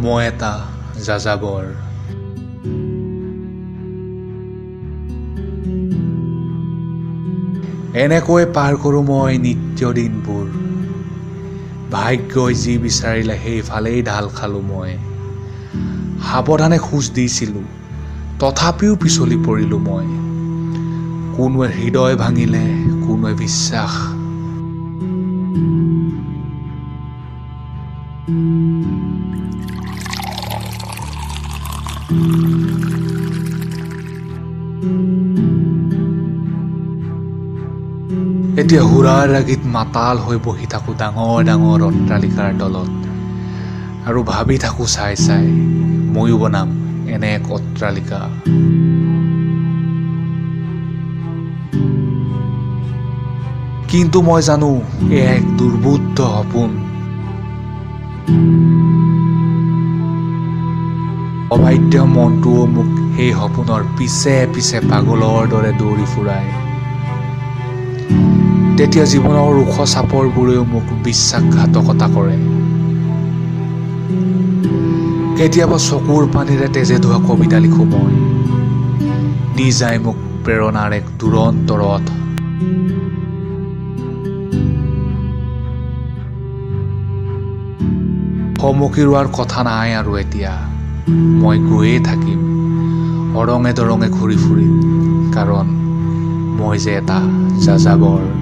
মই এটা যাযাবৰ। এনেকৈ পাৰ কৰোঁ মই নিত্য দিনবোৰ। ভাগ্যই যি বিচাৰিলে সেইফালেই ঢাল খালোঁ মই। সাৱধানে খোজ দিছিলোঁ, তথাপিও পিছলি পৰিলোঁ মই। কোনোৱে হৃদয় ভাঙিলে, কোনোৱে বিশ্বাস। এতিয়া হুৰাৰ ৰাগীত মাতাল হৈ বহি থাকোঁ ডাঙৰ ডাঙৰ অট্টালিকাৰ তলত, আৰু ভাবি থাকোঁ চাই চাই ময়ো বনাম এনে এক অট্টালিকা। কিন্তু মই জানো এয়া এক দুৰ্বোধ্য সপোন। অবাধ্য মনটোও মোক সেই সপোনৰ পিছে পিছে পাগলৰ দৰে দৌৰি ফুৰায়। তেতিয়া জীৱনৰ ওখ চাপৰবোৰেও মোক বিশ্বাসঘাতকতা কৰে। কেতিয়াবা চকুৰ পানীৰে তেজে ধোৱা কবিতা লিখোঁ মই, দি যায় মোক প্ৰেৰণাৰ এক দুৰন্ত ৰথ। সমকি ৰোৱাৰ কথা নাই আৰু এতিয়া, মই গৈয়ে থাকিম অৰঙে দৰঙে ঘূৰি ফুৰিম, কাৰণ মই যে এটা যাযাবৰ।